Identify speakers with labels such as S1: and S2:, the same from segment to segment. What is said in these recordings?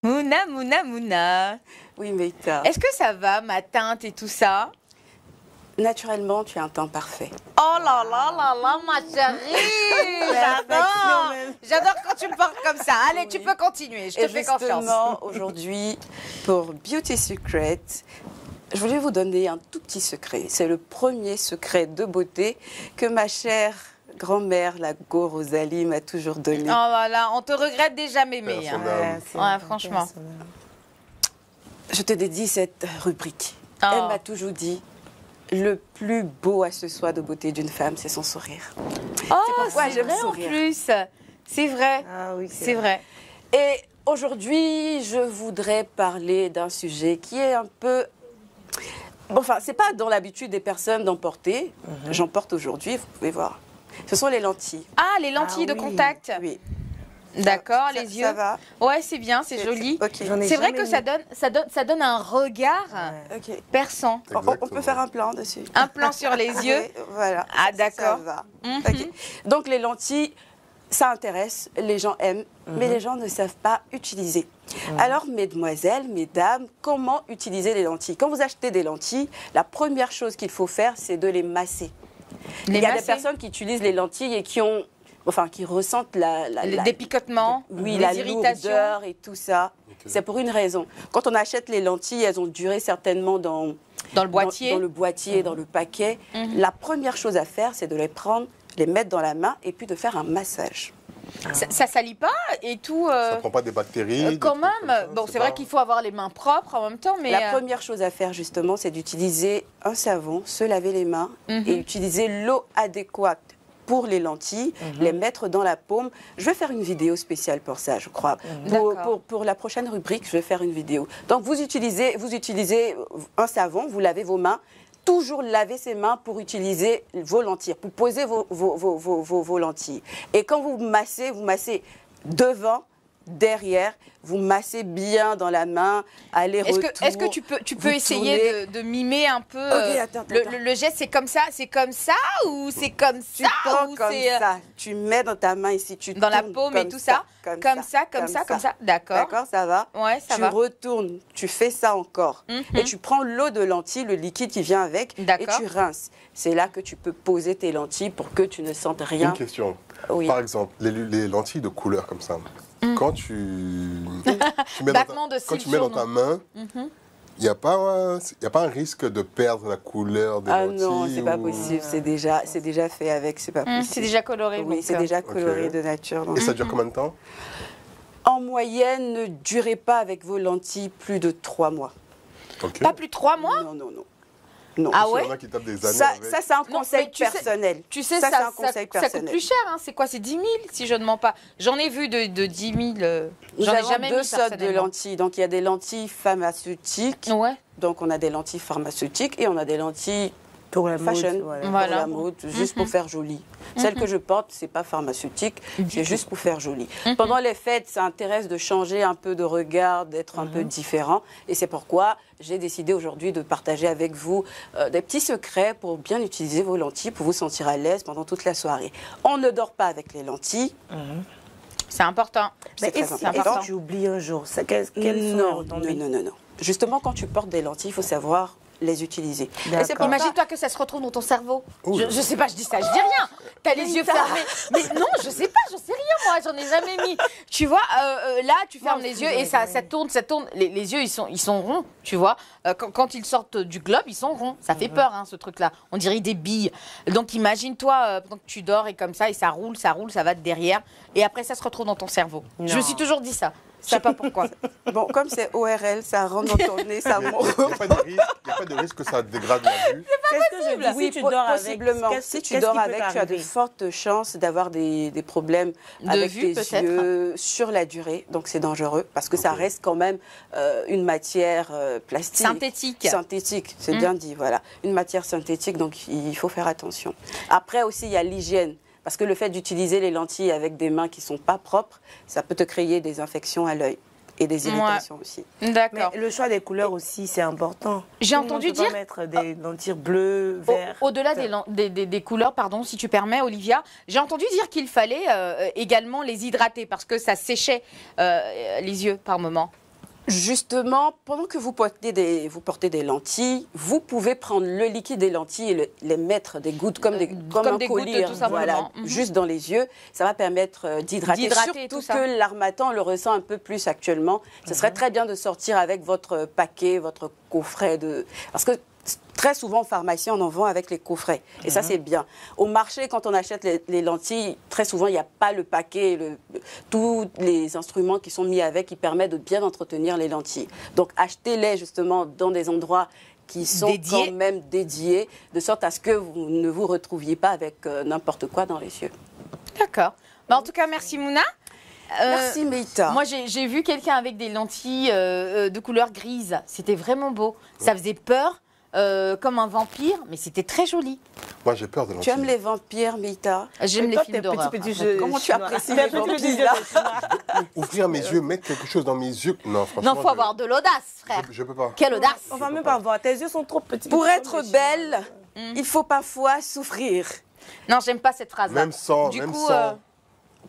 S1: Mouna, Mouna, Mouna.
S2: Oui, Meita.
S1: Est-ce que ça va, ma teinte et tout ça?
S2: Naturellement, tu as un temps parfait.
S1: Oh là là là là, ma chérie. J'adore. J'adore quand tu me parles comme ça. Allez, tu peux continuer. Je te fais confiance.
S2: Justement, aujourd'hui, pour Beauty Secret, je voulais vous donner un tout petit secret. C'est le premier secret de beauté que ma chère grand-mère, la Go Rosalie, m'a toujours donné.
S1: Oh voilà, on te regrette déjà, mémé. Hein. Ouais, franchement.
S2: Je te dédie cette rubrique.
S1: Oh.
S2: Elle m'a toujours dit, le plus beau accessoire de beauté d'une femme, c'est son sourire.
S1: Oh,
S2: pourquoi
S1: c'est
S2: j'aime
S1: vrai en
S2: sourire.
S1: plus. C'est vrai.
S3: Ah oui,
S1: C'est vrai.
S2: Et aujourd'hui, je voudrais parler d'un sujet qui est un peu... Bon, enfin, c'est pas dans l'habitude des personnes d'en porter. J'en porte aujourd'hui, vous pouvez voir. Ce sont les lentilles.
S1: Ah, les lentilles de
S3: oui.
S1: contact.
S2: Oui.
S1: D'accord,
S2: Ça-
S1: les yeux.
S2: Ça va.
S1: Ouais, c'est bien, c'est joli.
S2: Ok.
S3: J'en ai
S1: C'est vrai
S3: jamais
S1: que
S3: mis.
S1: ça donne un regard
S2: Ok.
S1: perçant.
S2: On peut faire un plan dessus.
S1: Un plan sur les yeux.
S2: Oui, voilà.
S1: Ah,
S2: Ça
S1: d'accord.
S2: va.
S1: Mhm.
S2: Ok. Donc, les lentilles, ça intéresse, les gens aiment, mais les gens ne savent pas utiliser. Alors, mesdemoiselles, mesdames, comment utiliser les lentilles? Quand vous achetez des lentilles, la première chose qu'il faut faire, c'est de les masser. Il y a des
S1: masser.
S2: personnes qui utilisent les lentilles et qui ressentent
S1: Des picotements,
S2: oui,
S1: des
S2: la
S1: irritations.
S2: lourdeur et tout ça. C'est pour une raison. Quand on achète les lentilles, elles ont duré certainement dans
S1: Dans le boîtier.
S2: dans le boîtier, dans le paquet. La première chose à faire, c'est de les prendre, les mettre dans la main et puis de faire un massage.
S1: Ça salit pas et tout.
S4: Ça prend pas des bactéries. des
S1: Quand
S4: trucs comme ça,
S1: même. Bon, c'est
S4: pas-
S1: vrai qu'il faut avoir les mains propres en même temps, mais.
S2: La première chose à faire, justement, c'est d'utiliser un savon, se laver les mains et utiliser l'eau adéquate pour les lentilles, les mettre dans la paume. Je vais faire une vidéo spéciale pour ça, je crois.
S1: D'accord.
S2: Pour la prochaine rubrique, je vais faire une vidéo. Donc, vous utilisez un savon, vous lavez vos mains. Toujours laver ses mains pour utiliser vos lentilles, pour poser vos lentilles. Et quand vous massez devant, derrière, vous massez bien dans la main, aller-retour.
S1: Est-ce que tu peux
S2: vous
S1: essayer de mimer un peu
S2: attends.
S1: le geste? C'est comme ça ou c'est comme
S2: Tu
S1: ça
S2: prends
S1: ou
S2: comme
S1: c'est
S2: ça, tu mets dans ta main ici, tu
S1: dans la
S2: tournes
S1: paume et
S2: comme
S1: tout ça? Comme ça. D'accord.
S2: D'accord, ça va.
S1: Ouais, ça
S2: Tu
S1: va.
S2: retournes, tu fais ça encore. Et tu prends l'eau de lentilles, le liquide qui vient avec, et
S1: D'accord.
S2: tu rinces. C'est là que tu peux poser tes lentilles pour que tu ne sentes rien.
S4: Une question.
S2: Oui.
S4: Par exemple, les lentilles de couleur comme ça, quand tu mets,
S1: Battement de
S4: quand
S1: cils
S4: tu mets dans
S1: sur
S4: ta main, il n'y a pas un risque de perdre la couleur des
S2: Ah
S4: lentilles
S2: non, c'est pas
S4: ou-
S2: possible. C'est déjà fait avec, c'est pas possible.
S1: C'est déjà coloré.
S2: Oui,
S1: donc,
S2: c'est déjà coloré
S4: Ok.
S2: de nature. donc.
S4: Et ça dure combien de temps?
S2: En moyenne, ne durez pas avec vos lentilles plus de 3 mois.
S4: Ok.
S1: Pas plus de 3 mois?
S2: Non.
S1: Ah
S4: Parce qu'il
S1: ouais?
S4: y en a qui tapent des années
S2: Ça,
S4: avec.
S2: ça c'est un
S1: Non,
S2: conseil
S1: mais tu sais-
S2: personnel.
S1: Tu sais,
S2: ça,
S1: ça,
S2: c'est un conseil
S1: ça coûte
S2: personnel.
S1: plus cher. Hein. C'est quoi? C'est 10 000 si je ne mens pas. J'en ai vu de 10 000.
S2: Nous
S1: J'en ai
S2: avons
S1: jamais
S2: deux
S1: mis
S2: sortes de
S1: personnellement.
S2: lentilles. Donc, il y a des lentilles pharmaceutiques.
S1: Ouais.
S2: Donc, on a des lentilles pharmaceutiques et on a des lentilles
S3: Pour la
S2: fashion,
S3: mode, voilà.
S2: pour
S1: Voilà.
S2: la mode, juste pour faire joli. Celle que je porte, c'est pas pharmaceutique, c'est juste pour faire joli. Pendant les fêtes, ça intéresse de changer un peu de regard, d'être un peu différent. Et c'est pourquoi j'ai décidé aujourd'hui de partager avec vous des petits secrets pour bien utiliser vos lentilles, pour vous sentir à l'aise pendant toute la soirée. On ne dort pas avec les lentilles.
S1: C'est important.
S2: C'est
S3: Mais
S2: très
S3: et
S2: important.
S3: si tu oublies un jour, quels sont
S2: Non,
S3: retombées?
S2: non. Justement, quand tu portes des lentilles, il faut savoir les utiliser. Et c'est pour ça-
S1: Imagine-toi que ça se retrouve dans ton cerveau.
S4: Oh.
S1: Je sais pas, je dis ça, je dis rien. T'as les yeux fermés. Mais non, je sais pas, j'en sais rien moi, j'en ai jamais mis. Tu vois, là, tu fermes les yeux et ça tourne. Les yeux, ils sont ronds, tu vois. Quand ils sortent du globe, ils sont ronds. Ça fait peur, hein, ce truc-là. On dirait des billes. Donc imagine-toi, pendant que tu dors et comme ça, et ça roule, ça va de derrière. Et après, ça se retrouve dans ton cerveau. Je me suis toujours dit ça. Je sais pas pourquoi.
S2: Bon, comme c'est ORL, ça rentre dans ton nez, ça
S4: Il n'y
S2: monte.
S4: a pas de risque que ça dégrade la vue.
S3: Qu'est-ce que je dis?
S2: Oui,
S3: Si tu dors avec,
S2: possiblement. Si tu dors avec, tu as de fortes chances d'avoir des problèmes
S1: De
S2: avec
S1: vue,
S2: tes
S1: peut-être.
S2: yeux sur la durée. Donc, c'est dangereux parce que ça reste quand même une matière plastique.
S1: Synthétique.
S2: Synthétique, c'est bien dit, voilà. Une matière synthétique, donc il faut faire attention. Après aussi, il y a l'hygiène. Parce que le fait d'utiliser les lentilles avec des mains qui ne sont pas propres, ça peut te créer des infections à l'œil et des irritations aussi.
S1: D'accord.
S3: Mais le choix des couleurs aussi, c'est important.
S1: J'ai
S3: Tout le monde
S1: entendu
S3: peut pas
S1: dire-
S3: mettre des lentilles bleues, vertes.
S1: Au-delà des couleurs, pardon, si tu permets, Olivia, j'ai entendu dire qu'il fallait également les hydrater parce que ça séchait les yeux par moment.
S2: Justement, pendant que vous portez des lentilles, vous pouvez prendre le liquide des lentilles et les mettre des gouttes comme un
S1: des
S2: collier,
S1: gouttes, tout simplement.
S2: voilà, juste dans les yeux. Ça va permettre d'hydrater.
S1: D'hydrater, tout
S2: Surtout
S1: ça.
S2: que l'armatan, on le ressent un peu plus actuellement. Ce serait très bien de sortir avec votre paquet, votre coffret parce que très souvent, en pharmacie, on en vend avec les coffrets. Et ça, c'est bien. Au marché, quand on achète les lentilles, très souvent, il n'y a pas le paquet, tous les instruments qui sont mis avec qui permettent de bien entretenir les lentilles. Donc, achetez-les justement dans des endroits qui sont
S1: Dédiés.
S2: quand même dédiés, de sorte à ce que vous ne vous retrouviez pas avec n'importe quoi dans les yeux.
S1: D'accord. Bah, en tout cas, merci Mouna.
S2: Merci, Meïta.
S1: Moi, j'ai vu quelqu'un avec des lentilles de couleur grise. C'était vraiment beau. Ça faisait peur, comme un vampire, mais c'était très joli.
S4: Moi, j'ai peur de
S2: Tu
S4: lentilles.
S2: aimes les vampires, Meïta?
S1: J'aime les films d'horreur.
S2: Comment tu apprécies les vampires, là?
S4: Ouvrir mes yeux, mettre quelque chose dans mes yeux. Non, franchement.
S1: Non, faut avoir de l'audace, frère.
S4: Je peux pas.
S1: Quelle audace.
S3: On va même pas voir. Tes yeux sont trop petits.
S2: Pour être belle, il faut parfois souffrir.
S1: Non, j'aime pas cette phrase-là.
S4: Même sans,
S1: Du
S4: même
S1: coup,
S4: sans.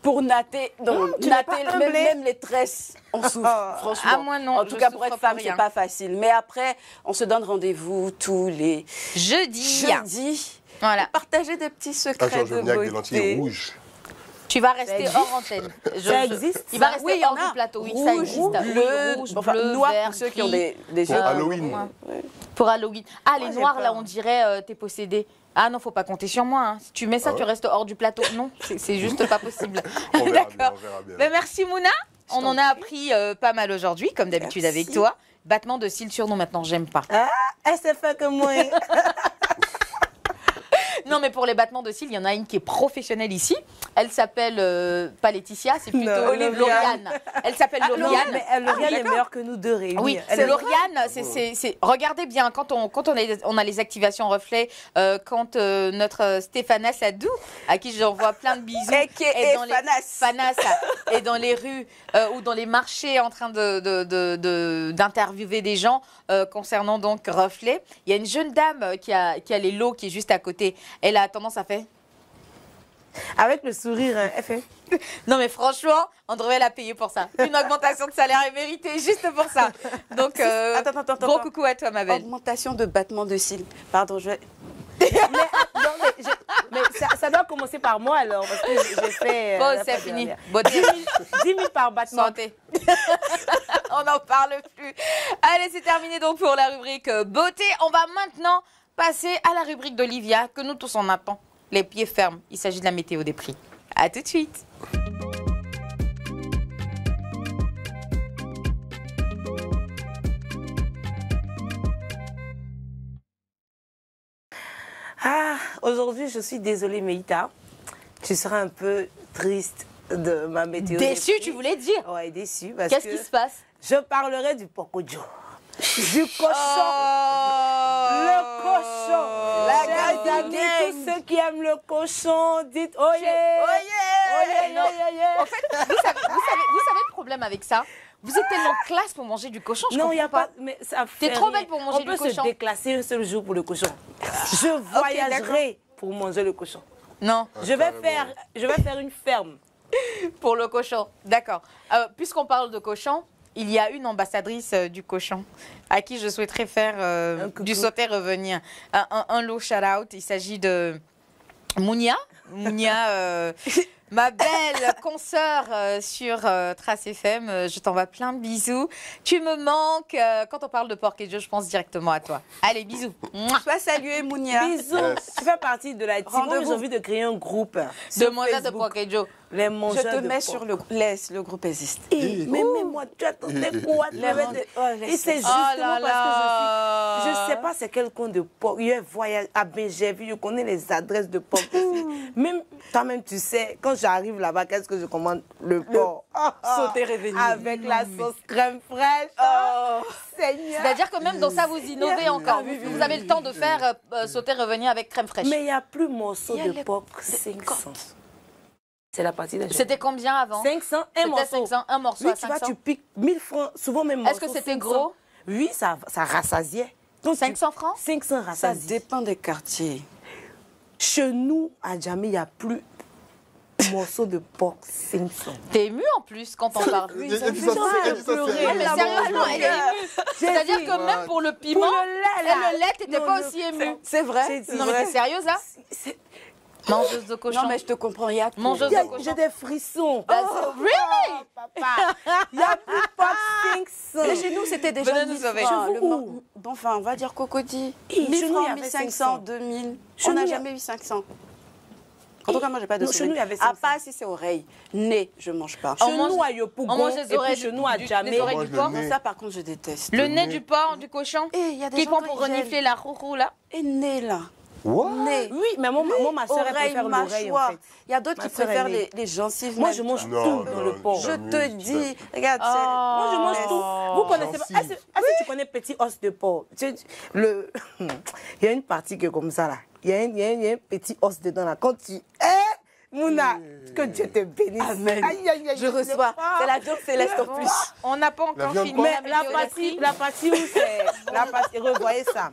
S2: Pour natter,
S3: tu n'es pas humblé.
S2: même les tresses, on souffre, franchement.
S1: Ah, moi, non,
S2: En tout
S1: je
S2: cas, pour
S1: souffre
S2: être
S1: pas
S2: femme,
S1: rien.
S2: c'est pas facile. Mais après, on se donne rendez-vous tous les
S1: jeudi.
S2: jeudis.
S1: Voilà.
S2: Partager des petits
S4: Un
S2: secrets
S4: jour, je
S2: de
S4: vais venir avec des
S2: beauté.
S4: lentilles rouges.
S1: Tu vas rester
S3: existe.
S1: hors antenne.
S3: Ça existe,
S1: Il va
S3: ça?
S1: rester
S2: Oui, il y en
S1: hors
S2: a.
S1: du plateau. Oui, ça
S2: Rouge,
S1: existe.
S2: bleu,
S1: rouge,
S2: enfin,
S1: bleu,
S2: noir
S1: vert,
S2: pour ceux qui ont
S1: gris.
S2: des
S4: Pour
S2: yeux.
S4: Halloween.
S1: Pour Halloween. Ah, les
S3: Moi, j'ai
S1: noirs,
S3: peur.
S1: là, on dirait t'es possédé. Ah non, faut pas compter sur moi. Hein. Si tu mets ça,
S4: Ah ouais
S1: tu restes hors du plateau. Non, c'est juste pas possible.
S4: On verra bien,
S1: D'accord.
S4: on verra bien.
S1: Ben, merci Mouna. On en a appris pas mal aujourd'hui, comme d'habitude
S2: Merci.
S1: avec toi. Battement de cils sur nous maintenant, j'aime pas.
S3: Ah, elle s'est fait que moi.
S1: Non, mais pour les battements de cils, il y en a une qui est professionnelle ici. Elle s'appelle pas Laetitia, c'est plutôt
S3: Non,
S1: Lauriane. Elle s'appelle
S3: Non,
S1: Lauriane.
S3: mais Lauriane est meilleure que nous deux réunis.
S1: Oui,
S3: Elle est-
S1: Lauriane, regardez bien, quand on a les activations reflets, quand notre Stéphana Sadou, à qui j'envoie plein de bisous, est dans Fanas est dans les rues ou dans les marchés en train d'interviewer des gens concernant donc reflets, il y a une jeune dame qui a les lots qui est juste à côté. Elle a tendance à faire...
S3: Avec le sourire, hein, elle fait.
S1: Non mais franchement, on devrait la payer pour ça. Une augmentation de salaire est méritée juste pour ça. Donc,
S2: Attends.
S1: gros coucou à toi ma belle.
S2: Augmentation de battement de cils. Pardon, je vais...
S3: Non, mais ça doit commencer par moi alors. Parce que j'ai fait.
S1: Bon,
S3: la
S1: c'est
S3: fois
S1: fini.
S3: dernière.
S1: Beauté.
S3: 10 000 par battement.
S1: Santé. On n'en parle plus. Allez, c'est terminé donc pour la rubrique beauté. On va maintenant passer à la rubrique d'Olivia que nous tous on attend. Les pieds fermes. Il s'agit de la météo des prix. À tout de suite.
S3: Ah, aujourd'hui, je suis désolée, Meïta. Tu seras un peu triste de ma météo.
S1: Déçu, tu voulais dire.
S3: Ouais, déçue. parce
S1: Qu'est-ce
S3: que
S1: qui se passe?
S3: Je parlerai du pocojo. Du cochon. Le cochon.
S1: La
S3: Chers
S1: gang.
S3: amis, tous ceux qui aiment le cochon, dites oh yeah.
S1: Non. En fait, vous savez le problème avec ça? Vous êtes tellement classe pour manger du cochon, je
S3: Non, il n'y a
S1: comprends
S3: pas. Mais ça fait
S1: T'es trop
S3: rien.
S1: belle pour manger
S3: On
S1: du
S3: peut
S1: cochon.
S3: se déclasser un seul jour pour le cochon. Je voyagerai pour manger le cochon.
S1: Non,
S3: Je vais faire une ferme.
S1: pour le cochon. D'accord. Puisqu'on parle de cochon, il y a une ambassadrice du cochon à qui je souhaiterais faire du sauter revenir. Un lot shout-out. Il s'agit de Mounia. Mounia, ma belle consoeur sur Trace FM. Je t'envoie plein de bisous. Tu me manques. Quand on parle de porc et Joe, je pense directement à toi. Allez, bisous. Mouah.
S2: Sois salué, Mounia.
S3: Bisous.
S4: Yes.
S3: Tu fais partie de la team. Moi,
S2: Rendez-vous.
S3: j'ai envie de créer un groupe.
S1: De
S3: sur
S1: mangeur de
S3: Facebook.
S1: porc et Joe.
S3: Les
S2: Je
S3: mangeurs
S2: te
S3: de
S2: mets
S3: porc.
S2: sur le groupe existe.
S3: Mais moi, tu attendais quoi? Et c'est justement
S1: Oh là
S3: parce que je
S1: là.
S3: sais pas c'est quel compte de porc. Il y a un voyage à Benjerville, je connais les adresses de porc ici. Même toi-même, tu sais, quand j'arrive là-bas, qu'est-ce que je commande? Le porc.
S2: Sauter revenir.
S3: Avec la sauce crème fraîche. Oh, Seigneur.
S1: C'est-à-dire que même dans ça, vous innovez encore. Vous avez le temps de faire sauter revenir avec crème fraîche.
S3: Mais il n'y a plus morceau
S1: Il y a
S3: de
S1: les-
S3: porc 500. C'est la partie des gens.
S1: C'était combien avant?
S3: 500, un
S1: C'était
S3: morceau.
S1: 500, un morceau
S3: Oui,
S1: à
S3: tu vois,
S1: 500.
S3: tu piques 1000 francs, souvent même
S1: Est-ce que
S3: morceau,
S1: c'était
S3: 500.
S1: gros?
S3: Oui, ça rassasiait. Donc,
S1: 500 francs?
S3: 500
S2: Ça
S3: rassasiés.
S2: dépend des quartiers.
S3: Chez nous, à Djamé, il n'y a plus. morceau de porc Simpson.
S1: T'es émue en plus quand on parle.
S4: Elle dit ça, c'est
S1: Mais sérieusement, elle est émue. C'est-à-dire que même pour le piment, le lait, t'étais pas aussi émue.
S2: C'est vrai.
S1: Non, mais t'es sérieuse là? Mangeuse de cochon.
S2: Non, mais je te comprends, il y a tout.
S1: Mangeuse de cochon.
S3: J'ai des frissons.
S1: Really?
S3: Papa, il n'y a plus porc Simpson.
S2: Mais chez nous, c'était déjà
S1: Venez nous
S2: 1000
S1: sauver.
S2: francs.
S3: Chez vous,
S2: Bon, enfin, on va dire cocody.
S3: Chez
S2: 1000
S3: nous, il y
S2: francs,
S3: avait
S2: 1500,
S3: 500.
S2: 2000.
S3: Chez
S2: On n'a
S3: nous, il y a-
S2: jamais eu 500. En tout cas, moi, j'ai pas de
S3: Non, chez nous, il y avait
S2: À
S3: 500.
S2: part si c'est oreille. Nez, je mange pas.
S1: On
S3: Chez
S1: mange-
S3: nous, à
S1: on
S3: Yopougon,
S1: mange
S3: et
S1: les oreilles
S3: puis chez nous, à
S1: les
S3: Djamé.
S1: oreilles
S4: Moi,
S1: du
S4: je
S1: porc.
S4: le nez.
S2: Ça, par contre, je déteste.
S1: Le nez du porc, du cochon.
S2: Et il y a des
S1: Qui
S2: gens
S1: prend
S2: quand
S1: pour
S2: ils
S1: renifler
S2: gênent.
S1: la rourou là.
S2: Et nez, là.
S4: What?
S2: Nez.
S3: Oui, mais moi, ma soeur, elle
S2: Oreille,
S3: préfère l'oreille, en
S2: mâchoire.
S3: fait.
S2: Il y a d'autres
S3: Ma
S2: qui
S3: sœur,
S2: préfèrent
S3: elle est-
S2: les gencives.
S3: Moi,
S2: même.
S3: je mange
S4: Non,
S3: tout dans
S4: non,
S3: le porc.
S2: Je
S4: jamais
S2: te
S4: eu
S2: dis, regarde,
S3: Moi, je mange tout. Vous connaissez pas.
S4: Gencive.
S3: Est-ce que tu connais petit os de porc? Il y a une partie qui est comme ça, là. Il y a un petit os dedans, là. Quand tu. Mouna, que Dieu te bénisse.
S2: Amen.
S3: Aïe, aïe, aïe,
S2: Je reçois. C'est la job céleste en plus.
S1: On n'a pas
S4: La
S1: encore
S4: viande
S1: fini.
S4: quoi?
S3: Mais la partie où c'est. La partie, revoyez ça.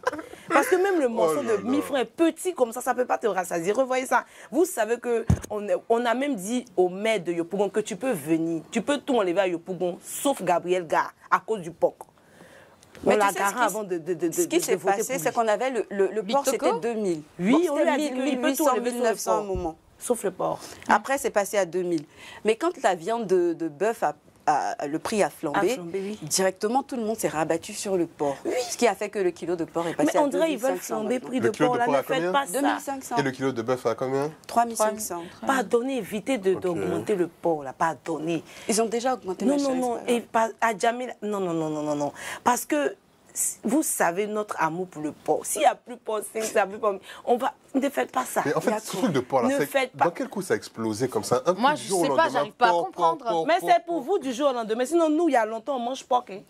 S3: Parce que même le morceau
S4: là
S3: de
S4: là.
S3: mi-franc est petit comme ça ne peut pas te rassasier. Revoyez ça. Vous savez qu'on a même dit au maire de Yopougon que tu peux venir. Tu peux tout enlever à Yopougon, sauf Gabriel Gare, à cause du porc. On
S2: Mais
S3: l'a
S2: tu sais,
S3: garé avant de
S2: Ce qui s'est
S3: voter
S2: passé,
S3: pour
S2: c'est
S3: lui.
S2: qu'on avait le porc,
S1: Bitoko?
S2: c'était 2000.
S3: Oui,
S2: Bon,
S3: on lui a dit
S2: c'était
S3: qu'il peut tout
S2: 1800,
S3: enlever sur le
S2: 1900 à un
S3: porc.
S2: moment.
S3: Sauf le porc.
S2: Après, c'est passé à 2000. Mais quand la viande de bœuf le prix a flambé,
S3: A flambé, oui.
S2: directement tout le monde s'est rabattu sur le porc. Ce qui a fait que le kilo de porc est passé
S3: Mais
S2: à
S3: on dirait qu'ils veulent
S2: 2500
S3: flamber
S2: maintenant.
S3: prix
S4: Le
S3: de
S4: kilo
S3: porc.
S4: de
S3: Là,
S4: porc
S3: ne
S4: à
S3: faites
S4: combien?
S3: pas ça.
S2: 2500.
S4: Et le kilo de bœuf à combien?
S2: 3500.
S3: Pardonnez, évitez d'augmenter le porc, là. Pardonnez.
S2: Ils ont déjà augmenté
S3: Non,
S2: ma
S3: non,
S2: chérie,
S3: non,
S2: c'est
S3: et pas à jamais. Non, non, non, non, non, non. Parce que vous savez notre amour pour le porc. S'il n'y a plus porc, s'il n'y a plus porc, on va. Ne faites pas ça.
S4: Mais en fait, ce truc de porc là,
S3: Ne
S4: c'est-
S3: faites pas.
S4: dans quel coup ça a explosé comme ça? Un coup
S1: Moi,
S4: du
S1: je
S4: jour au
S1: sais pas,
S4: lendemain,
S1: j'arrive pas à
S4: porc,
S1: comprendre.
S4: porc,
S3: Mais
S4: porc,
S3: c'est pour vous du jour au lendemain. Sinon, nous, il y a longtemps, on mange porc. Hein.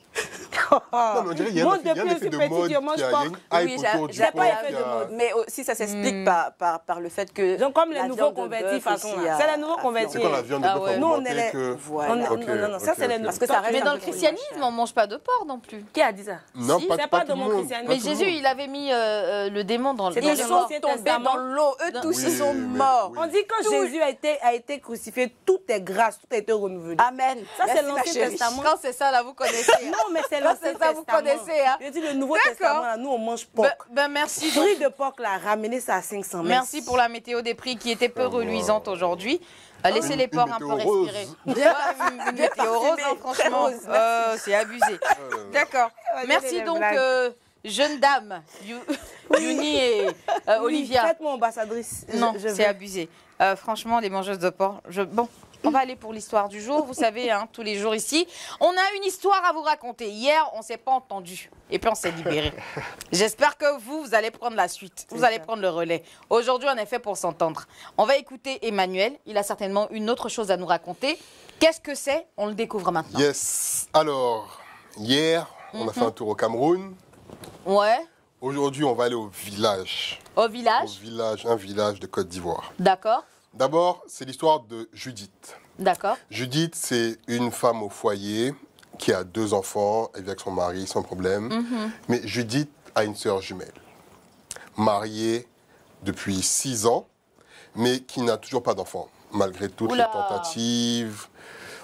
S4: Non, mais on dirait qu'il y a
S3: Moi,
S4: un effet
S3: depuis
S4: de
S3: petit,
S4: mode,
S3: je mange
S4: il y a
S3: porc.
S4: une hype
S2: Oui,
S4: autour du
S2: j'ai
S4: porc.
S3: pas
S2: pas
S3: effet de mode.
S2: Mais aussi, ça s'explique par le fait que.
S3: Donc, comme les
S2: la
S3: nouveaux
S2: viande de
S3: convertis,
S2: bœuf
S3: façon,
S2: aussi
S3: là.
S2: a-
S3: C'est les nouveaux
S2: a
S3: convertis.
S4: C'est quand la viande de
S1: Ah
S4: bœuf
S1: ouais.
S4: a
S3: Nous, on
S4: augmenté
S3: est les-
S4: que...
S2: Voilà.
S3: Non, non, non, ça, c'est les nouveaux.
S2: Parce que ça reste
S1: Mais
S2: un
S1: dans
S2: peu
S1: le
S2: trop
S1: christianisme,
S2: moins cher.
S1: on mange pas de porc non plus.
S3: Qui a dit ça?
S4: Non,
S3: Si,
S4: pas
S3: c'est
S4: pas
S3: pas
S4: tout
S3: dans
S4: le
S3: mon
S4: monde.
S3: christianisme.
S1: Mais
S4: Pas tout le
S1: Jésus,
S4: monde.
S1: il avait mis le démon dans le.
S3: C'est
S2: Ils
S3: dans
S2: sont
S3: l'Ancien
S2: tombés
S3: Testament.
S2: dans l'eau. Eux tous,
S4: Oui,
S2: ils sont
S4: mais
S2: morts.
S4: oui.
S3: On dit quand Jésus a été crucifié, tout est grâce, tout a été renouvelé.
S2: Amen.
S3: Ça, c'est
S2: Merci, ma
S3: l'Ancien
S2: chérie.
S3: Testament.
S1: Quand c'est ça, là, vous connaissez. hein.
S3: Non, mais c'est
S1: Quand
S3: l'Ancien
S1: c'est ça, vous
S3: Testament.
S1: connaissez, hein.
S3: Je dis le Nouveau
S1: D'accord.
S3: Testament, là, nous, on mange porc.
S1: Ben, merci. donc.
S3: Prix de porc, là, ramenez ça à 500.
S1: Merci pour la météo des prix qui était peu reluisante aujourd'hui. Laissez les
S4: Une
S1: porcs un peu
S4: météo rose.
S1: respirer. Ouais, une météo rose, hein, franchement.
S2: Rose, merci.
S1: C'est abusé. D'accord. Merci
S3: les
S1: donc,
S3: blagues.
S1: jeune dame, Yuni et Olivia.
S3: Faites-moi ambassadrice.
S1: Non,
S3: Je
S1: c'est
S3: vais.
S1: abusé. Franchement, les mangeuses de porc. Bon, on va aller pour l'histoire du jour. Vous savez, hein, tous les jours ici, on a une histoire à vous raconter. Hier, on ne s'est pas entendu. Et puis, on s'est libéré. J'espère que vous allez prendre la suite. Vous allez prendre le relais. Aujourd'hui, on est fait pour s'entendre. On va écouter Emmanuel. Il a certainement une autre chose à nous raconter. Qu'est-ce que c'est? On le découvre maintenant.
S4: Yes. Alors, hier, on a fait un tour au Cameroun.
S1: Ouais.
S4: Aujourd'hui, on va aller au village.
S1: Au village.
S4: Un village de Côte d'Ivoire.
S1: D'accord.
S4: D'abord, c'est l'histoire de Judith.
S1: D'accord.
S4: Judith, c'est une femme au foyer qui a 2 enfants. Elle vit avec son mari sans problème. Mais Judith a une sœur jumelle, mariée depuis 6 ans, mais qui n'a toujours pas d'enfant. Malgré toutes
S1: Oula.
S4: les tentatives,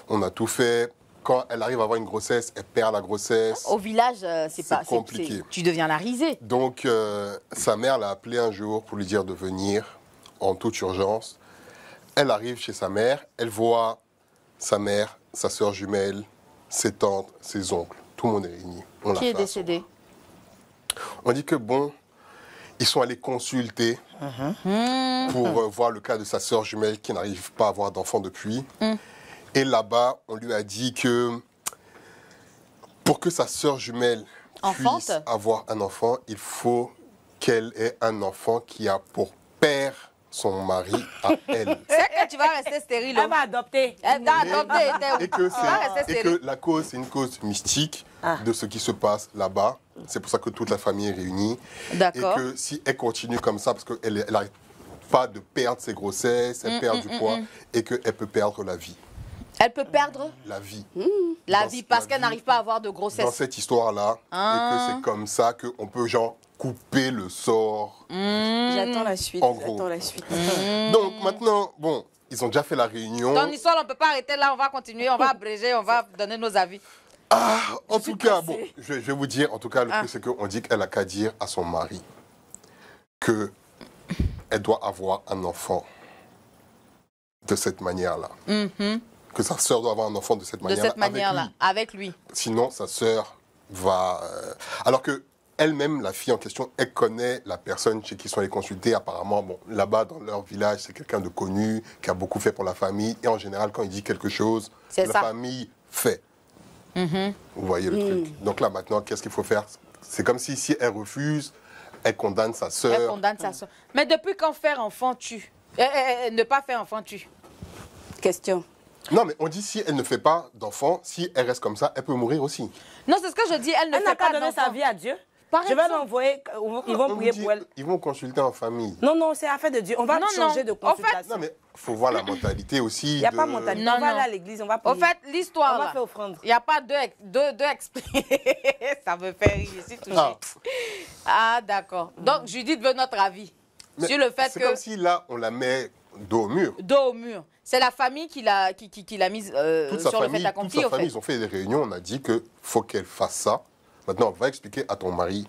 S4: on a tout fait. Quand elle arrive à avoir une grossesse, elle perd la grossesse.
S1: Au village, c'est pas
S4: compliqué.
S1: tu deviens la risée.
S4: Donc, sa mère l'a appelée un jour pour lui dire de venir en toute urgence. Elle arrive chez sa mère, elle voit sa mère, sa sœur jumelle, ses tantes, ses oncles. Tout le monde est réuni. On la
S1: Qui est
S4: fait
S1: décédé?
S4: on dit que bon, ils sont allés consulter pour voir le cas de sa sœur jumelle qui n'arrive pas à avoir d'enfant depuis. Et là-bas, on lui a dit que pour que sa sœur jumelle
S1: Enfante.
S4: puisse avoir un enfant, il faut qu'elle ait un enfant qui a pour père son mari à elle.
S1: C'est que tu vas rester stérile.
S3: Elle va adopter.
S1: Elle t'a adopté.
S4: Et que,
S1: Tu vas rester
S4: et
S1: stérile.
S4: que la cause, c'est une cause mystique de ce qui se passe là-bas. C'est pour ça que toute la famille est réunie.
S1: D'accord.
S4: Et que si elle continue comme ça, parce qu'elle n'arrête pas de perdre ses grossesses, elle perd du poids, et qu'elle peut perdre la vie.
S1: Elle peut perdre
S4: La vie.
S1: la
S4: Dans-
S1: vie parce
S4: la
S1: qu'elle
S4: vie.
S1: n'arrive pas à avoir de
S4: Dans
S1: grossesse.
S4: cette histoire-là, et que c'est comme ça qu'on peut, genre, couper le sort.
S2: J'attends la suite.
S4: En gros.
S2: J'attends la suite.
S4: Donc maintenant, bon, ils ont déjà fait la réunion.
S1: Ton histoire, on ne peut pas arrêter là, on va continuer, on va abréger, on va donner nos avis.
S4: En tout cas, bon, je vais vous dire, en tout cas, le truc, c'est qu'on dit qu'elle a qu'à dire à son mari qu'elle doit avoir un enfant de cette manière-là. Que sa sœur doit avoir un enfant de cette manière-là.
S1: De cette manière-là, avec lui.
S4: Sinon, sa sœur va... alors que elle-même, la fille en question, elle connaît la personne chez qui sont allés consulter. Apparemment, bon, là-bas, dans leur village, c'est quelqu'un de connu, qui a beaucoup fait pour la famille. Et en général, quand il dit quelque chose, la famille fait. Vous voyez le truc. Donc là, maintenant, qu'est-ce qu'il faut faire? C'est comme si elle refuse, elle condamne sa sœur.
S1: Elle condamne sa sœur. Mais depuis quand faire enfant tue? Ne pas faire enfant tue.
S2: Question.
S4: Non, mais on dit si elle ne fait pas d'enfant, si elle reste comme ça, elle peut mourir aussi.
S1: Non, c'est ce que je dis. Elle ne
S3: Elle
S1: fait
S3: n'a
S1: pas
S3: qu'à donner
S1: d'enfant.
S3: sa vie à Dieu.
S1: Par
S3: Je vais
S1: exemple.
S3: l'envoyer, ils vont prier pour elle.
S4: Ils vont consulter en famille.
S3: Non, non, c'est affaire de Dieu. On va
S1: Non,
S3: changer
S1: non.
S3: de
S1: En fait,
S3: consultation.
S4: Non, mais il faut voir la mentalité aussi.
S3: Il n'y a pas de mentalité.
S1: Non,
S3: On va
S1: non.
S3: aller à l'église, on va
S1: Au
S3: prier.
S1: fait, l'histoire,
S3: On va
S1: là,
S3: faire offrande.
S1: il n'y a pas deux expliqués. Ça me fait rire, je suis touchée. Ah, d'accord. Donc, Judith veut notre avis sur le fait
S4: C'est
S1: que...
S4: comme si là, on la met dos au mur.
S1: Dos au mur. C'est la famille qui l'a mise
S4: Toute sa
S1: sur le fait
S4: famille,
S1: accompli, au fait.
S4: ils ont fait des réunions, on a dit qu'il faut qu'elle fasse ça. Maintenant, va expliquer à ton mari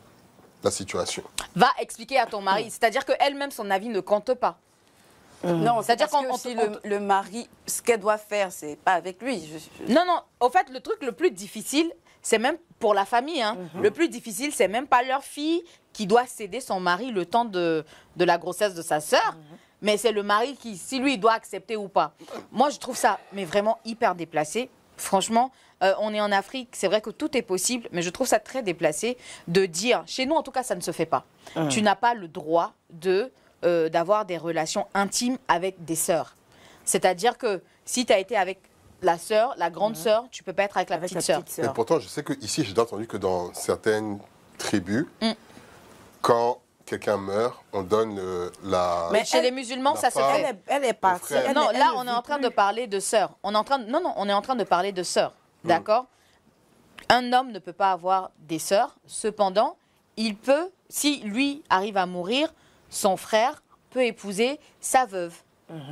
S4: la situation.
S1: Va expliquer à ton mari. C'est-à-dire qu'elle-même, son avis ne compte pas.
S2: Non,
S1: C'est-à-dire
S2: c'est-à-dire
S1: qu'on-
S2: que si le mari, ce qu'elle doit faire, c'est pas avec lui.
S1: Non, non. Au fait, le truc le plus difficile, c'est même pour la famille. Hein. Le plus difficile, c'est même pas leur fille qui doit céder son mari le temps de la grossesse de sa sœur. Mais c'est le mari qui, si lui, il doit accepter ou pas. Moi, je trouve ça, mais vraiment hyper déplacé. Franchement, on est en Afrique, c'est vrai que tout est possible, mais je trouve ça très déplacé de dire, chez nous en tout cas, ça ne se fait pas. Tu n'as pas le droit d'avoir des relations intimes avec des sœurs. C'est-à-dire que si tu as été avec la sœur, la grande sœur, tu peux pas être avec la petite sœur.
S4: Mais pourtant, je sais que ici, j'ai entendu que dans certaines tribus, quand quelqu'un meurt, on donne la...
S1: Mais chez les musulmans,
S4: la
S1: ça se
S4: femme-
S1: fait.
S3: Elle est partie.
S4: frère.
S1: Non,
S3: Elle
S1: là,
S3: ne
S1: on est
S3: vit
S1: en train
S3: plus.
S1: de parler de sœurs. On est en train de parler de sœurs. D'accord? Un homme ne peut pas avoir des sœurs. Cependant, il peut, si lui arrive à mourir, son frère peut épouser sa veuve.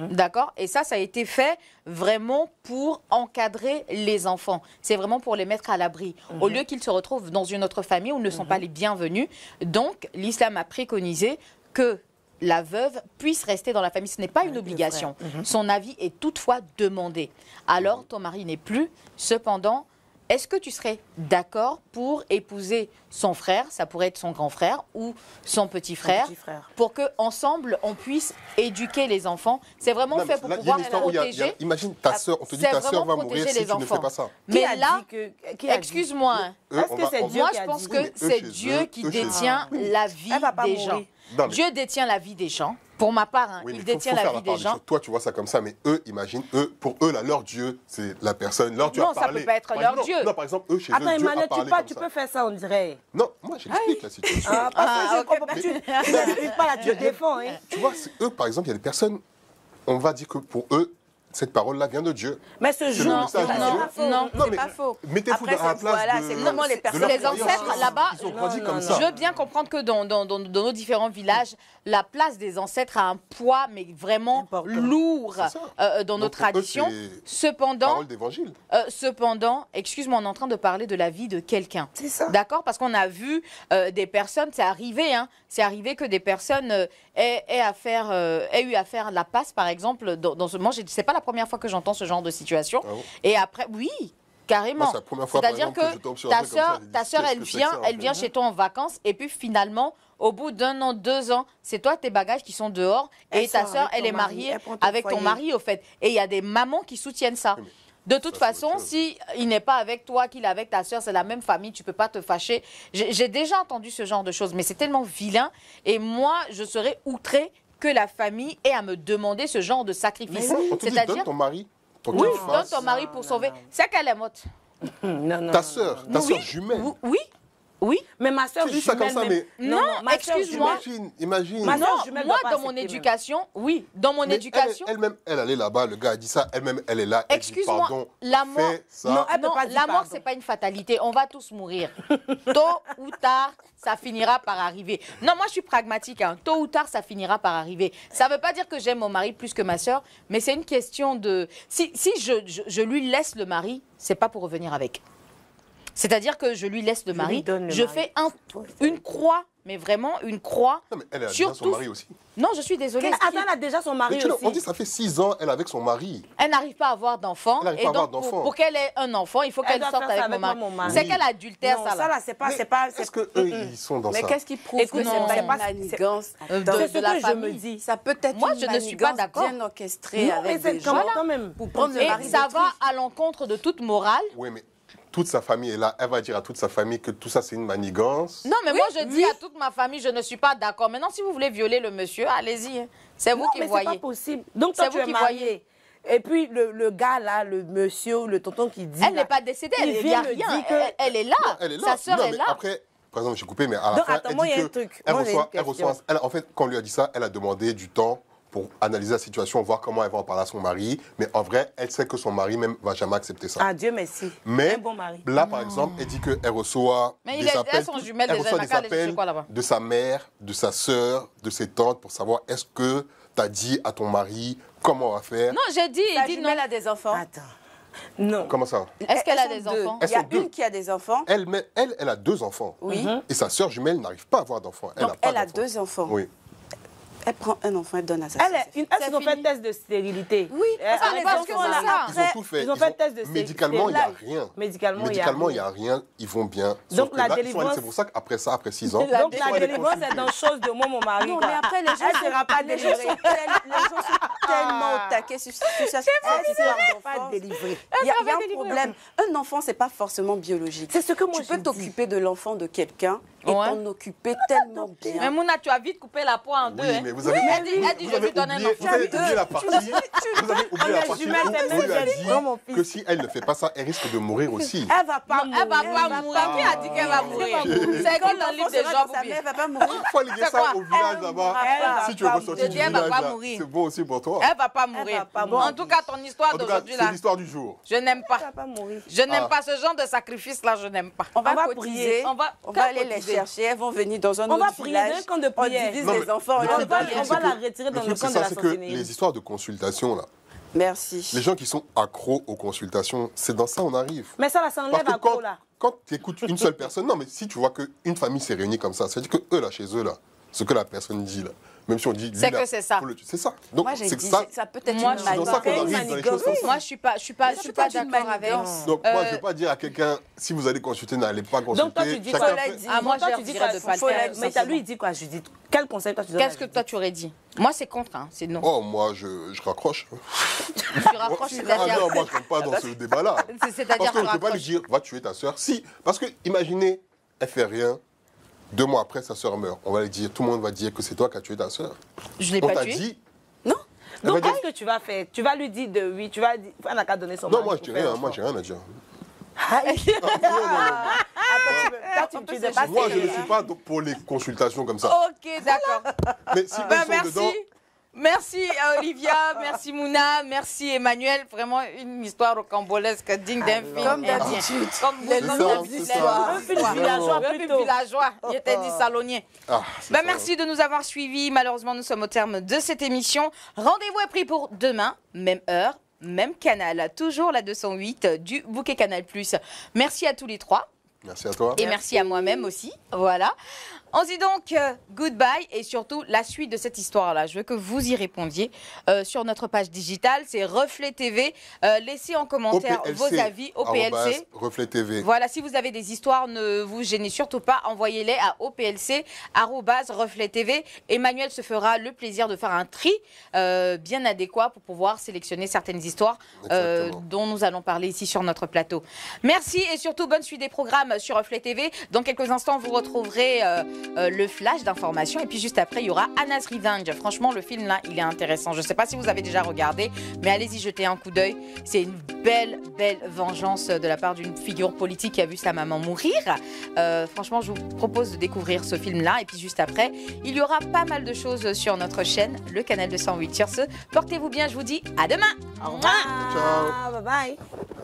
S1: D'accord? Et ça a été fait vraiment pour encadrer les enfants. C'est vraiment pour les mettre à l'abri. Au lieu qu'ils se retrouvent dans une autre famille où ils ne sont pas les bienvenus. Donc, l'islam a préconisé que la veuve puisse rester dans la famille. Ce n'est pas une obligation. Son avis est toutefois demandé. Alors, ton mari n'est plus. Cependant, est-ce que tu serais d'accord pour épouser son frère, ça pourrait être son grand frère ou son petit frère, pour que ensemble on puisse éduquer les enfants? C'est vraiment
S4: Non, mais
S1: fait pour
S4: là, il y a
S1: pouvoir
S4: une histoire où
S1: protéger.
S4: imagine ta sœur, on te dit
S1: C'est
S4: ta sœur
S1: vraiment
S4: va mourir
S1: protéger
S4: si
S1: les
S4: tu ne fais
S1: enfants.
S4: pas ça.
S1: Mais
S3: Qui a
S1: là,
S3: dit qui a dit?
S1: excuse-moi, hein.
S4: Eux,
S3: Est-ce
S4: on
S3: que
S4: va-
S3: c'est
S4: on-
S3: Dieu
S1: moi
S3: qui
S1: je
S3: a
S1: pense
S3: dit?
S1: que
S4: Oui, mais eux
S1: c'est
S4: chez
S1: Dieu
S4: eux,
S1: qui
S4: eux chez
S1: détient
S3: eux.
S1: la vie
S3: Elle va pas
S1: des
S3: mourir.
S1: gens.
S4: Non, mais-
S1: Dieu détient la vie des gens. Pour ma part, hein,
S4: Oui, mais
S1: il
S4: faut
S1: détient
S4: faire
S1: la
S4: la
S1: vie
S4: part
S1: des
S4: des
S1: gens.
S4: choses. Toi, tu vois ça comme ça, mais eux, imagine, pour eux, là, leur Dieu, c'est la personne. Leur Dieu
S1: Non,
S4: a
S1: ça
S4: parlé.
S1: peut pas être
S4: Par
S1: leur
S4: exemple,
S1: Dieu.
S4: Non, par exemple, eux, chez
S3: Attends,
S4: eux, Dieu a
S3: Emmanuel,
S4: parlé
S3: tu
S4: comme ça.
S3: peux faire ça, on dirait.
S4: Non, moi, j'explique la situation.
S3: Ah, parce que je
S1: ok,
S3: comprends pas. Tu n'expliques pas là, tu défends. Hein.
S4: Tu vois, eux, par exemple, il y a des personnes, on va dire que pour eux, cette parole-là vient de Dieu.
S3: Mais ce
S4: C'est le
S3: jour,
S4: message de
S1: non,
S4: Dieu.
S1: non,
S4: Non,
S2: c'est
S4: mais
S2: pas faux.
S4: mettez-vous
S2: Après,
S4: à la
S2: c'est-
S4: place
S2: voilà,
S4: de...
S2: c'est comment les
S4: de
S2: personnes-
S4: leur
S1: Les
S4: croyance.
S1: ancêtres, là-bas,
S4: Ils ont grandi
S3: non,
S4: comme
S3: non,
S4: ça.
S1: je veux bien comprendre que dans nos différents villages, la place des ancêtres a un poids, mais vraiment
S3: Important.
S1: lourd
S4: C'est ça.
S1: dans nos
S4: Donc, pour eux,
S1: traditions.
S4: c'est
S1: Cependant,
S4: Parole d'évangile.
S1: excuse-moi, on est en train de parler de la vie de quelqu'un.
S3: C'est ça.
S1: D'accord? Parce qu'on a vu des personnes, c'est arrivé, hein, c'est arrivé que des personnes aient eu à faire la passe, par exemple, dans ce... Moi, c'est pas la première fois que j'entends ce genre de situation.
S4: Ah bon?
S1: Et après, oui, carrément.
S4: Moi, c'est la première fois, par
S1: C'est-à-dire
S4: exemple, que je tombe sur un
S1: ta
S4: truc comme ça,
S1: sœur,
S4: je dis,
S1: ta sœur,
S4: qu'est-ce
S1: elle
S4: que c'est
S1: vient,
S4: que ça, en
S1: elle
S4: fait?
S1: vient chez toi en vacances, et puis finalement, au bout d'un an, 2 ans, c'est toi tes bagages qui sont dehors, et
S3: Elle
S1: ta
S3: sort
S1: sœur,
S3: avec
S1: elle
S3: ton
S1: est
S3: mari,
S1: mariée
S3: elle prend ton
S1: avec ton
S3: foyer.
S1: mari, au fait. Et il y a des mamans qui soutiennent ça.
S4: Oui, mais
S1: De toute
S4: ça, c'est
S1: façon,
S4: autre chose.
S1: si il n'est pas avec toi, qu'il est avec ta sœur, c'est la même famille, tu peux pas te fâcher. J'ai déjà entendu ce genre de choses, mais c'est tellement vilain. Et moi, je serais outrée que la famille ait à me demander ce genre de sacrifice.
S4: On te dit, donne ton mari pour qu'il
S1: oui, donne
S4: fasse.
S1: ton mari pour sauver. C'est qu'elle est morte.
S3: Non, non.
S4: Ta sœur
S1: Oui,
S4: jumelle.
S1: Oui, Oui.
S3: Mais ma soeur
S4: Tu dis ça comme ça, mais...
S1: Non,
S3: ma sœur
S1: excuse-moi.
S4: Imagine.
S3: Ma
S1: Non,
S3: sœur jumelle
S1: moi,
S3: doit pas
S1: dans mon
S3: accepter,
S1: éducation, oui, dans mon
S4: Mais
S1: éducation...
S4: Elle-même, elle allait là-bas, le gars a dit ça, elle-même, elle est là, elle dit
S1: Excuse-moi,
S4: pardon,
S1: la mort...
S4: fais ça.
S3: Non, elle peut
S1: Non,
S3: pas dire
S1: la mort,
S3: pardon.
S1: c'est pas une fatalité. On va tous mourir. Tôt ou tard, ça finira par arriver. Non, moi, je suis pragmatique. Hein. Tôt ou tard, ça finira par arriver. Ça veut pas dire que j'aime mon mari plus que ma sœur, mais c'est une question de... Si je lui laisse le mari, c'est pas pour revenir avec. C'est-à-dire que je lui laisse le
S3: Je
S1: mari,
S3: lui donne le
S1: je
S3: mari.
S1: fais une croix, mais vraiment une croix.
S4: Non, mais elle a
S1: sur
S4: déjà son
S1: tout-
S4: mari aussi.
S1: Non, je suis désolée.
S3: Attends, elle a déjà son mari
S4: Mais tu vois,
S3: aussi.
S4: on dit ça fait 6 ans, elle est avec son mari.
S1: Elle n'arrive pas à avoir d'enfant.
S4: Elle n'arrive
S1: Et
S4: pas à avoir
S1: donc,
S4: d'enfant.
S1: pour qu'elle ait un enfant, il faut
S3: Elle
S1: qu'elle
S3: doit
S1: sorte
S3: faire ça
S1: avec
S3: avec
S1: mon
S3: mon
S1: mari.
S3: mari.
S1: C'est qu'elle adultère,
S3: Non,
S1: ça,
S3: ça
S1: là.
S3: là, c'est pas...
S4: Est-ce qu'eux, ils sont dans
S2: Mais
S4: ça?
S2: qu'est-ce qui prouve
S3: Écoute,
S2: que
S1: non,
S2: c'est pas
S1: c'est
S2: une
S3: pas-
S2: manigance
S1: de
S3: C'est ce
S1: la
S3: que je
S1: famille.
S3: me dis.
S2: Ça peut être
S1: Moi,
S2: une
S1: je ne suis pas
S2: manigance
S1: d'accord.
S2: bien orchestrée
S3: Non,
S2: avec
S3: mais
S2: des
S3: c'est
S2: gens
S3: quand même.
S2: pour prendre le
S1: Et
S2: mari
S1: ça
S2: d'autrui.
S1: va à l'encontre de toute morale.
S4: Oui, mais toute sa famille est là. Elle va dire à toute sa famille que tout ça, c'est une manigance.
S1: Non, mais moi, je dis à toute ma famille, je ne suis pas d'accord. Maintenant, si vous voulez violer le monsieur, allez-y. Hein. C'est vous
S3: Non,
S1: qui
S3: mais c'est pas
S1: voyez.
S3: possible. Donc
S1: C'est
S3: toi,
S1: vous
S3: tu es
S1: qui
S3: marié. Et puis le gars là, le monsieur, le tonton qui dit...
S1: Elle
S3: là,
S1: n'est pas décédée,
S3: il
S1: elle n'y
S3: vient
S1: a
S3: me
S1: rien.
S3: dire que-
S1: Elle est là.
S4: Elle est là.
S1: Sa sœur
S4: Non,
S1: est
S4: mais
S1: là.
S4: Après, par exemple, j'ai coupé, mais à la
S3: Donc,
S4: fin,
S3: attends,
S4: elle
S3: moi,
S4: dit
S3: il y a un
S4: que
S3: truc.
S4: elle
S3: Moi, j'ai
S4: reçoit,
S3: une question.
S4: en fait, quand on lui a dit ça, elle a demandé du temps pour analyser la situation, voir comment elle va en parler à son mari. Mais en vrai, elle sait que son mari même va jamais accepter ça.
S3: Ah, Dieu merci.
S4: Mais
S3: Un bon mari.
S4: là, par exemple, elle dit qu'elle reçoit
S1: Mais
S4: des appels,
S1: elles sont jumelles
S4: elle
S1: déjà,
S4: reçoit
S1: elle
S4: des
S1: n'a qu'à aller chercher
S4: appels
S1: quoi là-bas?
S4: de sa mère, de sa sœur, de ses tantes pour savoir est-ce que tu as dit à ton mari comment on va faire.
S1: Non, j'ai dit,
S2: Ta
S1: il dit non.
S2: jumelle a des enfants.
S3: Attends. Non.
S4: Comment ça?
S1: Est-ce qu'elle a
S2: Elles
S1: des
S2: sont deux.
S1: enfants?
S2: Il y a
S4: Elles sont deux.
S2: une qui a des enfants.
S4: Elle a 2 enfants.
S2: Oui.
S4: Et sa sœur jumelle n'arrive pas à avoir d'enfants. Elle
S2: Donc,
S4: n'a pas
S2: elle a
S4: d'enfants.
S2: 2 enfants.
S4: Oui.
S2: Elle prend un enfant, elle donne à sa
S3: Elle
S2: sœur.
S3: est une...
S1: C'est
S3: Est-ce qu'ils ont fait
S1: fini.
S3: test de stérilité?
S2: Oui,
S3: Elle-
S2: parce
S3: elle-
S1: parce
S3: elle-
S1: que c'est
S3: elle-
S1: ça.
S4: Ils ont tout fait.
S3: Ils ont fait test de
S4: Médicalement, il n'y a
S3: stérilité.
S4: rien.
S3: Médicalement, il y a
S4: Médicalement, il n'y
S3: rien.
S4: a rien. Ils vont bien.
S3: Donc,
S4: Sauf que
S3: la
S4: là, ils sont allés-
S3: délivrance-
S4: c'est pour ça qu'après ça, après 6 ans,
S3: Donc
S4: ils sont
S3: la
S4: allés
S3: délivrance est
S4: consulter.
S3: dans chose de moi, mon mari.
S2: Non,
S3: quoi.
S2: mais après, les gens
S3: Elle sera pas
S2: les gens
S3: délivrée.
S2: sont tellement au taquet sur cette
S3: Elle
S2: histoire
S3: sera pas
S2: d'enfance.
S3: délivrée.
S2: Il y a un problème. Un enfant, c'est pas forcément biologique.
S3: C'est ce que moi
S2: Tu
S3: je
S2: peux
S3: dis.
S2: t'occuper de l'enfant de quelqu'un et
S1: Ouais.
S2: t'en occuper tellement
S1: Mais
S2: bien.
S1: Mouna, tu as vite coupé la poire en deux.
S4: Oui,
S1: hein.
S4: mais vous avez,
S1: Elle dit,
S4: vous
S1: je
S4: avez
S1: lui donne un
S4: oublié,
S1: enfant.
S4: vous avez oublié la partie, vous avez oublié la partie
S3: jumelles, c'est
S4: où on lui a
S3: même
S4: dit
S3: non, mon fils.
S4: que si elle ne fait pas ça, elle risque de mourir aussi.
S3: Elle va pas
S1: Non, elle va pas mourir. Qui a dit qu'elle va mourir? C'est écrit dans le livre des Job ou
S2: Sa
S1: bien?
S2: mère va pas mourir.
S4: Il faut aller dire
S1: C'est
S4: ça
S1: quoi?
S4: au village là-bas. Si tu veux
S3: pas
S4: ressortir
S1: mourir.
S4: du
S1: Je dis, elle va
S4: village,
S1: pas
S4: là,
S1: mourir.
S4: c'est bon aussi pour toi.
S1: Elle va pas mourir.
S3: va pas
S1: Bon,
S3: mourir.
S1: en tout cas, ton histoire
S4: En tout cas,
S1: d'aujourd'hui,
S4: c'est
S1: là,
S4: l'histoire du jour.
S1: je n'aime
S3: Elle va
S1: pas.
S3: pas mourir.
S1: Je n'aime
S4: Ah.
S1: pas ce genre de sacrifice-là, je n'aime pas.
S2: On va
S3: va
S2: cotiser.
S3: prier.
S1: On va-
S2: On va aller les
S1: cotiser.
S2: chercher. Elles vont venir dans un
S3: On va
S2: autre
S3: prier
S2: village.
S3: dans un camp de
S2: On
S3: prière.
S2: divise
S4: Non,
S2: les
S4: mais
S2: enfants.
S4: le
S2: on
S4: truc,
S2: va-
S3: on va
S4: c'est
S3: la
S4: que-
S3: retirer dans le
S4: truc,
S3: camp
S4: c'est
S3: de
S4: ça,
S3: la
S4: c'est que
S3: sorcellerie.
S4: les histoires de consultation, là,
S2: Merci.
S4: les gens qui sont accros aux consultations, c'est dans ça on arrive.
S3: Mais ça, là, ça
S4: Parce
S3: enlève
S4: que
S3: à quoi, là?
S4: quand tu écoutes une seule personne, non, mais si tu vois qu'une famille s'est réunie comme ça, c'est-à-dire que eux, là, chez eux, là, ce que la personne dit, là, même si on dit... lui,
S1: C'est
S4: là,
S1: que c'est ça.
S4: C'est ça. Donc,
S2: Moi, j'ai
S4: c'est
S2: dit,
S4: ça.
S2: ça peut être
S1: Moi,
S2: une
S1: je
S4: C'est dans ça qu'on
S2: manigance.
S4: arrive dans les choses comme ça.
S1: Moi, je suis pas
S2: peut-être une
S1: d'accord avec.
S2: manigance.
S4: Donc, moi, je ne vais pas dire à quelqu'un, si vous allez consulter, n'allez pas consulter.
S3: Donc, toi, tu dis
S4: Chacun
S3: quoi?
S4: fait-
S1: Ah, moi,
S3: Toi,
S1: je
S3: tu dis
S1: dirais
S3: quoi?
S1: de pas le
S3: Faut
S1: faire,
S3: la- Mais
S1: ça,
S3: t'as lui, il dit quoi, Judith? Quel conseil toi tu donnes à
S1: Qu'est-ce que toi, tu aurais dit? Moi, c'est contre, hein, c'est non.
S4: Oh, moi, je raccroche.
S1: Tu rapproches,
S4: Ah
S1: c'est-à-dire.
S4: non, moi, je ne rentre pas dans ce débat-là.
S1: C'est-à-dire
S4: Parce que
S1: tu
S4: je ne peux pas lui
S1: rapproches.
S4: dire, va tuer ta soeur. Si, parce que, imaginez, elle fait rien. 2 mois après, sa soeur meurt. On va lui dire, tout le monde va dire que c'est toi qui as tué ta soeur.
S1: Je l'ai
S4: On
S1: pas
S4: t'a
S1: tué.
S4: dit.
S2: Non.
S4: Elle va
S3: Donc,
S4: dire,
S3: qu'est-ce que tu vas faire? Tu vas lui dire de oui, tu vas dire. Elle n'a qu'à donner son
S4: non,
S3: mari
S4: moi, je
S3: pour
S4: dis
S3: faire
S4: rien.
S3: un
S4: Moi,
S3: enfant.
S4: j'ai rien à dire.
S3: Toi, tu sais pas
S4: Moi,
S3: ce
S4: je
S3: que-
S4: ne suis pas donc pour les consultations comme ça.
S1: Ok, d'accord.
S4: Mais si
S1: Ben,
S4: elles sont
S1: merci.
S4: dedans,
S1: Merci Olivia, merci Mouna, merci Emmanuel. Vraiment une histoire rocambolesque digne d'un film.
S2: Comme
S1: indien.
S2: d'habitude.
S1: Comme
S2: Les
S1: comme
S4: ça,
S1: d'habitude,
S4: c'est
S1: les
S4: ça.
S1: mêmes
S3: Un film
S1: histoires.
S3: villageois
S1: Un film
S3: plutôt.
S1: villageois. Il était dit salonnier.
S4: ah, c'est
S1: Ben,
S4: ça.
S1: merci de nous avoir suivis. Malheureusement, nous sommes au terme de cette émission. Rendez-vous est pris pour demain, même heure, même canal. Toujours la 208 du Bouquet Canal+. Merci à tous les trois.
S4: Merci à toi.
S1: Et merci à moi-même aussi. Voilà. On se dit donc goodbye et surtout la suite de cette histoire-là. Je veux que vous y répondiez sur notre page digitale. C'est Reflet TV. Laissez en commentaire vos avis au PLC.
S4: Reflet TV.
S1: Voilà, si vous avez des histoires, ne vous gênez surtout pas. Envoyez-les à oplc@reflet TV. Emmanuel se fera le plaisir de faire un tri bien adéquat pour pouvoir sélectionner certaines histoires
S4: Exactement.
S1: dont nous allons parler ici sur notre plateau. Merci et surtout bonne suite des programmes sur Reflet TV. Dans quelques instants, vous retrouverez le flash d'information. Et puis juste après, il y aura Anna's Revenge. Franchement, le film là, il est intéressant. Je ne sais pas si vous avez déjà regardé, mais allez-y, jetez un coup d'œil. C'est une belle vengeance de la part d'une figure politique qui a vu sa maman mourir. Franchement, je vous propose de découvrir ce film-là. Et puis juste après, il y aura pas mal de choses sur notre chaîne, le canal 208. Sur ce, portez-vous bien, je vous dis à demain. Au revoir.
S4: Ciao.
S3: Bye bye.